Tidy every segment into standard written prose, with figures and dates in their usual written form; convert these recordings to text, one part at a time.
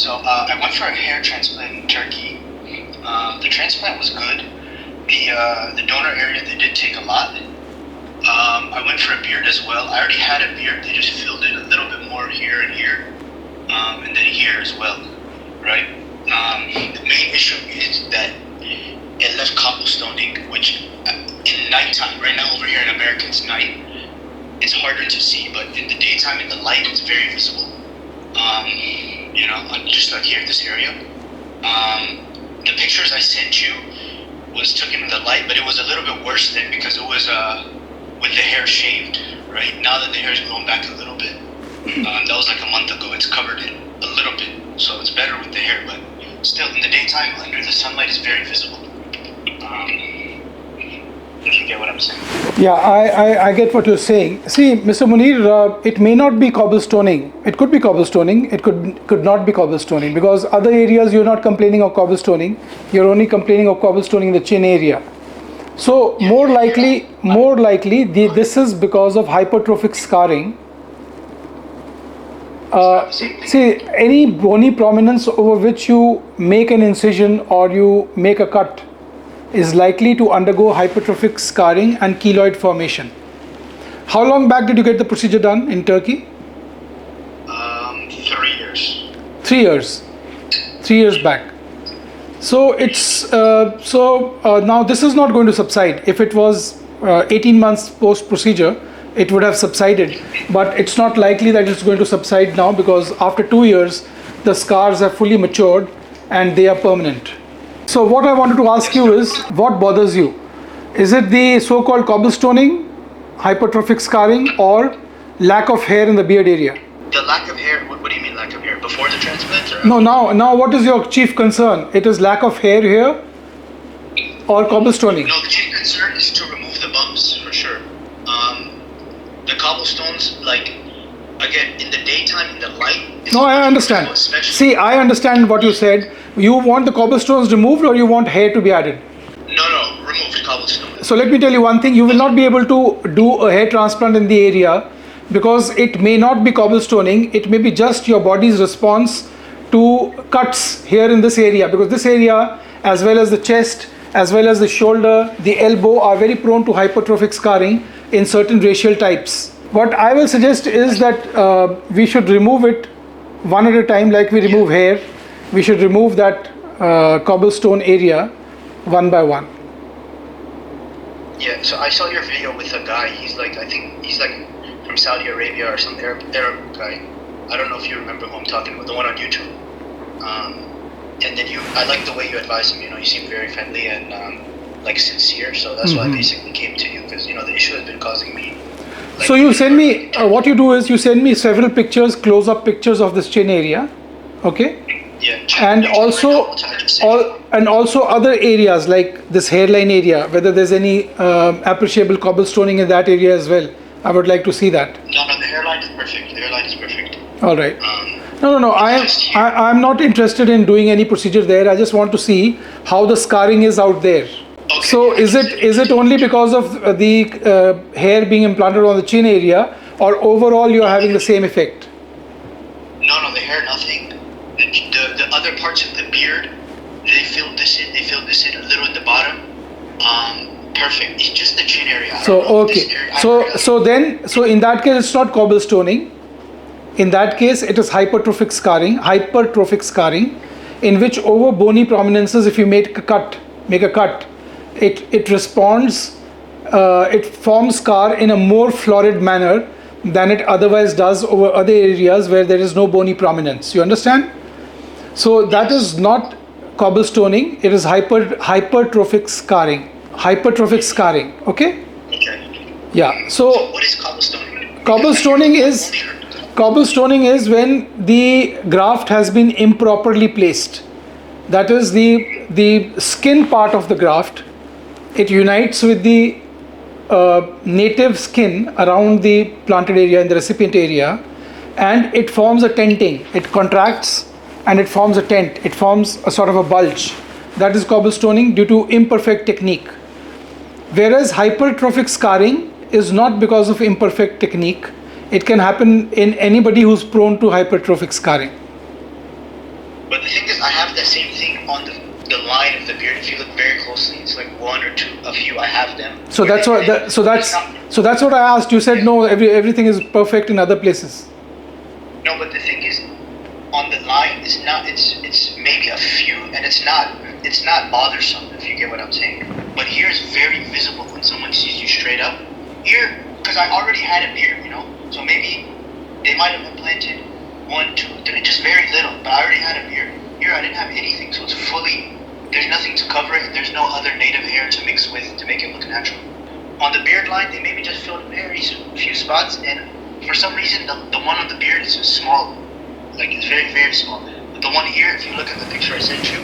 So I went for a hair transplant in Turkey. The transplant was good. The donor area, they did take a lot. I went for a beard as well. I already had a beard. They just filled in a little bit more here and here, and then here as well, right? The main issue is that it left cobblestoning, which in nighttime, right now over here in America, it's night. It's harder to see, but in the daytime, in the light, it's very visible. Just like here, this area. The pictures I sent you was taken in the light, but it was a little bit worse then because it was with the hair shaved, right? Now that the hair is growing back a little bit, that was like a month ago. It's covered it a little bit, so it's better with the hair, but still in the daytime, under the sunlight, is very visible. If you get what I'm saying. Yeah, I get what you're saying. See, Mr. Munir, it may not be cobblestoning. It could be cobblestoning. It could not be cobblestoning because other areas you're not complaining of cobblestoning. You're only complaining of cobblestoning in the chin area. So more likely, this is because of hypertrophic scarring. See, any bony prominence over which you make an incision or you make a cut is likely to undergo hypertrophic scarring and keloid formation. How long back did you get the procedure done in Turkey? 3 years. 3 years. 3 years back. So it's now this is not going to subside. If it was 18 months post procedure, it would have subsided, but it's not likely that it's going to subside now because after 2 years the scars have fully matured and they are permanent. So what I wanted to ask you is, what bothers you? Is it the so-called cobblestoning, hypertrophic scarring, or lack of hair in the beard area? The lack of hair, what do you mean lack of hair? Before the transplant? Or No, now what is your chief concern? It is lack of hair here or cobblestoning? No, the chief concern is to remove the bumps, for sure. The cobblestones, like, again, in the daytime, in the light... No, I understand. See, I understand what you said. You want the cobblestones removed or you want hair to be added? No, removed cobblestone. So let me tell you one thing. You will not be able to do a hair transplant in the area because it may not be cobblestoning. It may be just your body's response to cuts here in this area, because this area, as well as the chest, as well as the shoulder, the elbow, are very prone to hypertrophic scarring in certain racial types. What I will suggest is that we should remove it one at a time, like we remove hair. We should remove that cobblestone area one by one. Yeah, so I saw your video with a guy. He's like, I think he's like from Saudi Arabia or some Arab guy. I don't know if you remember who I'm talking about, the one on YouTube. And then I like the way you advise him. You seem very friendly and like sincere. So that's why I basically came to you, because the issue has been causing me. Like, so you send me what you do is you send me several pictures, close-up pictures of this chin area, okay? Yeah. And also other areas like this hairline area, whether there's any appreciable cobblestoning in that area as well. I would like to see that. No, the hairline is perfect. The hairline is perfect. All right. No. I'm not interested in doing any procedure there. I just want to see how the scarring is out there. Okay, so is it only because of the hair being implanted on the chin area, or overall you are having the same effect? No, the hair, nothing. The other parts of the beard, they filled this in. They filled this in a little in the bottom. Perfect. It's just the chin area. So okay. So in that case it's not cobblestoning. In that case it is hypertrophic scarring, in which over bony prominences, if you make a cut, it responds, it forms scar in a more florid manner than it otherwise does over other areas where there is no bony prominence. You understand? So that is not cobblestoning, it is hypertrophic scarring. Okay? Okay. Yeah. So what is cobblestoning? Cobblestoning is when the graft has been improperly placed. That is the skin part of the graft. It unites with the native skin around the planted area in the recipient area, and it forms a tenting. It contracts and it forms a tent. It forms a sort of a bulge. That is cobblestoning due to imperfect technique. Whereas hypertrophic scarring is not because of imperfect technique. It can happen in anybody who's prone to hypertrophic scarring. thing is, I have the same thing on the line of the beard. If you look very closely, it's like one or two, a few. I have them. So that's what. So that's what I asked. You said no. Everything is perfect in other places. No, but the thing is, on the line, it's not. It's maybe a few, and it's not bothersome, if you get what I'm saying. But here it's very visible when someone sees you straight up. Here, because I already had a beard, so maybe they might have implanted 1, 2, 3, just very little. But I already had a beard. Here I didn't have anything, so it's fully. There's nothing to cover it. There's no other native hair to mix with to make it look natural. On the beard line, they maybe just filled very few spots, and for some reason, the one on the beard is small. Like, it's very, very small. But the one here, if you look at the picture I sent you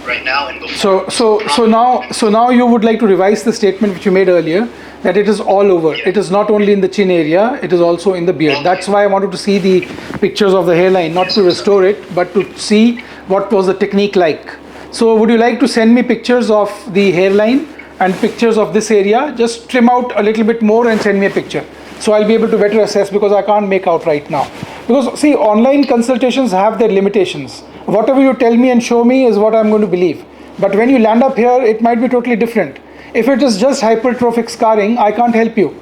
right now and before. So now you would like to revise the statement which you made earlier, that it is all over. Yeah. It is not only in the chin area, it is also in the beard. Okay. That's why I wanted to see the pictures of the hairline, not to restore it, but to see what was the technique like. So would you like to send me pictures of the hairline and pictures of this area? Just trim out a little bit more and send me a picture. So I'll be able to better assess, because I can't make out right now. Because see, online consultations have their limitations. Whatever you tell me and show me is what I'm going to believe. But when you land up here, it might be totally different. If it is just hypertrophic scarring, I can't help you.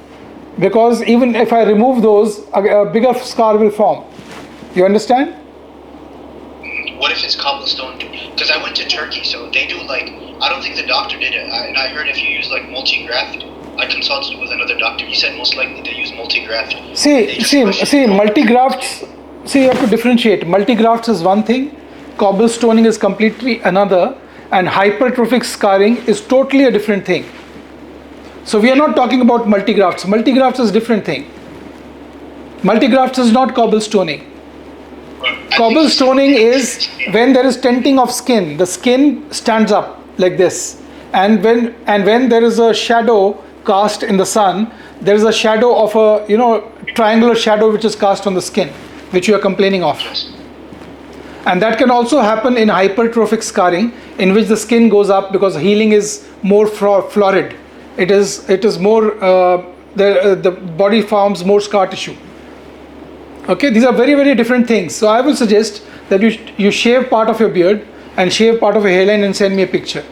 Because even if I remove those, a bigger scar will form. You understand? What if it's cobblestone? Because I went to Turkey, so they do I don't think the doctor did it. And I heard if you use multi-graft, I consulted with another doctor. He said most likely they use multi-graft. See, multi-grafts, you have to differentiate. Multi-grafts is one thing, cobblestoning is completely another, and hypertrophic scarring is totally a different thing. So we are not talking about multi-grafts. Multi-grafts is a different thing. Multi-grafts is not cobblestoning. Cobblestoning is when there is tenting of skin. The skin stands up like this, and when there is a shadow cast in the sun, there is a shadow of a triangular shadow which is cast on the skin, which you are complaining of. And that can also happen in hypertrophic scarring, in which the skin goes up because healing is more florid. It is more the body forms more scar tissue. Okay, these are very, very different things. So I will suggest that you shave part of your beard and shave part of your hairline and send me a picture.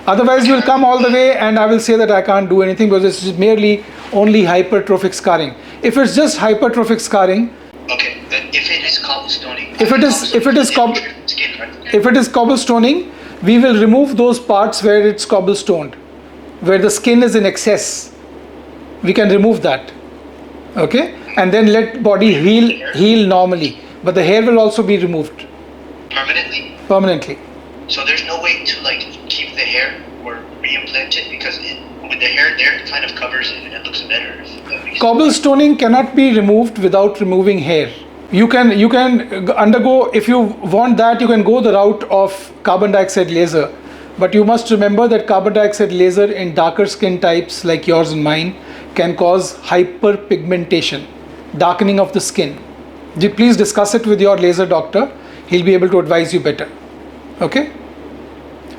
Otherwise you will come all the way and I will say that I can't do anything because this is merely only hypertrophic scarring. If it's just hypertrophic scarring, okay, then if it is cobblestoning, if it is cobblestoning, we will remove those parts where it's cobblestoned, where the skin is in excess. We can remove that. Okay, and then let body heal normally, but the hair will also be removed permanently. So there's no way to keep the hair or reimplant it, because with the hair there it kind of covers it and it looks better. Cobblestoning cannot be removed without removing hair. You can undergo, if you want that, you can go the route of carbon dioxide laser, but you must remember that carbon dioxide laser in darker skin types like yours and mine can cause hyperpigmentation, darkening of the skin. Please discuss it with your laser doctor. He'll be able to advise you better. Okay?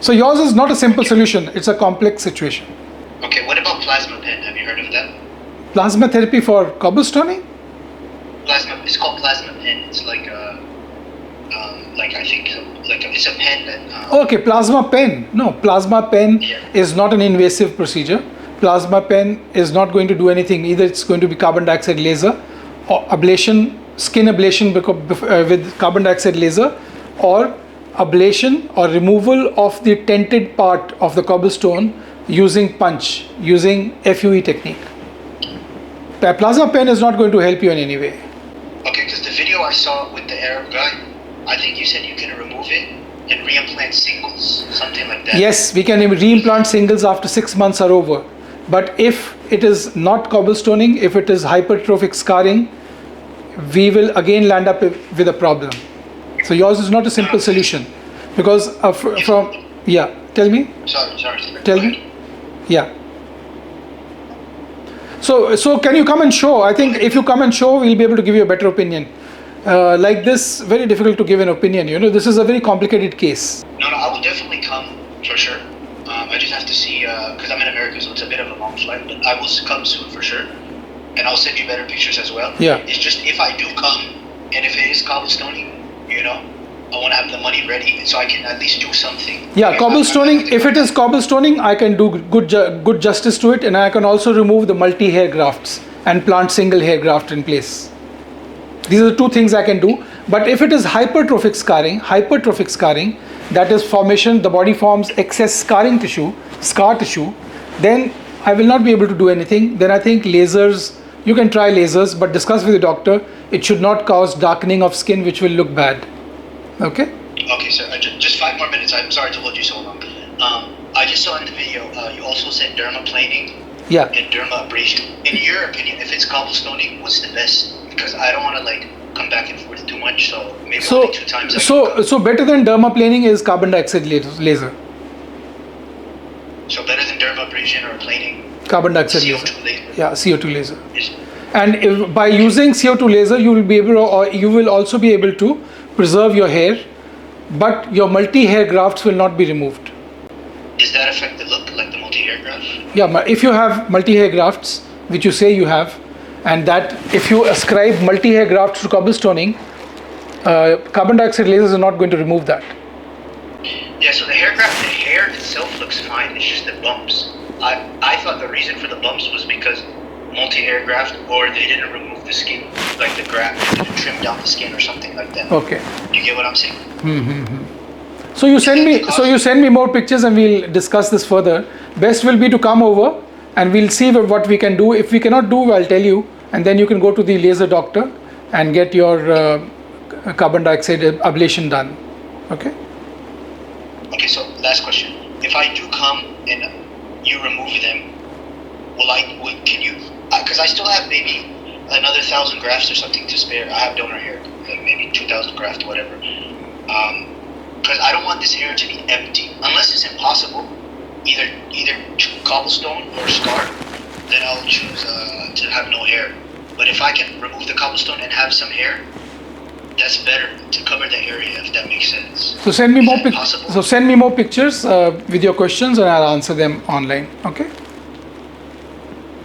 So yours is not a simple solution. It's a complex situation. Okay, what about plasma pen? Have you heard of that? Plasma therapy for cobblestoning? It's called plasma pen. It's it's a pen that... Okay, plasma pen. No, plasma pen is not an invasive procedure. Plasma pen is not going to do anything. Either it's going to be carbon dioxide laser or ablation, skin ablation with carbon dioxide laser, or ablation or removal of the tented part of the cobblestone using punch, using FUE technique. Plasma pen is not going to help you in any way. Okay, because the video I saw with the Arab guy, I think you said you can remove it and reimplant singles, something like that. Yes, we can reimplant singles after 6 months are over. But if it is not cobblestoning, if it is hypertrophic scarring, we will again land up with a problem. So yours is not a simple solution, because tell me. Sorry. Tell me. Yeah. So can you come and show? I think if you come and show, we'll be able to give you a better opinion. Like this, very difficult to give an opinion. This is a very complicated case. No, I will definitely come for sure. I just have to see, because I'm in America, so it's a bit of a long flight, but I will come soon for sure. And I'll send you better pictures as well. Yeah. It's just if I do come, and if it is cobblestoning, I want to have the money ready so I can at least do something. Yeah, cobblestoning. If it is cobblestoning, I can do good justice to it, and I can also remove the multi-hair grafts and plant single hair graft in place. These are the two things I can do. But if it is hypertrophic scarring, that is formation, the body forms excess scar tissue, then I will not be able to do anything. Then I think lasers, you can try lasers, but discuss with the doctor. It should not cause darkening of skin, which will look bad. Okay? Okay, sir. Just 5 more minutes. I'm sorry to hold you so long. I just saw in the video, you also said dermaplaning and derma abrasion. In your opinion, if it's cobblestoning, what's the best? Because I don't want to like come back and forth too much, so maybe only 2 times. So better than dermaplaning is carbon dioxide laser. So better than dermabrasion or planing? Carbon dioxide CO2 laser. Yeah, CO2 laser. And if, by using CO2 laser, you will be able, or you will also be able to preserve your hair, but your multi-hair grafts will not be removed. Does that affect the look, like the multi-hair graft? Yeah, if you have multi-hair grafts, which you say you have, and that if you ascribe multi-hair grafts to cobblestoning, carbon dioxide lasers are not going to remove that. Yeah, so the hair itself looks fine. It's just the bumps. I thought the reason for the bumps was because multi-hair graft, or they didn't remove the skin, like the graft, they didn't trim down the skin or something like that. Okay. You get what I'm saying? So you send me more pictures and we'll discuss this further. Best will be to come over and we'll see what we can do. If we cannot do, I'll tell you, and then you can go to the laser doctor and get your carbon dioxide ablation done. Okay? Okay, so last question. If I do come and you remove them, can you, because I still have maybe another 1,000 grafts or something to spare. I have donor hair, like maybe 2,000 grafts, whatever. Because I don't want this hair to be empty. Unless it's impossible, either cobblestone or scar, then I'll choose to have no hair. But if I can remove the cobblestone and have some hair, that's better to cover the area, if that makes sense. So send me more pictures with your questions, and I'll answer them online. Okay?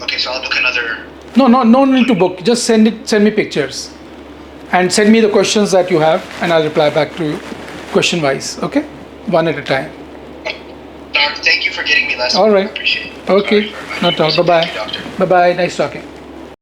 Okay, so I'll book another. No need to book. Just send me pictures, and send me the questions that you have, and I'll reply back to you question wise. Okay? One at a time. Thank you for getting me last All right. I appreciate it. Okay. No problem. Bye bye. Bye bye. Nice talking.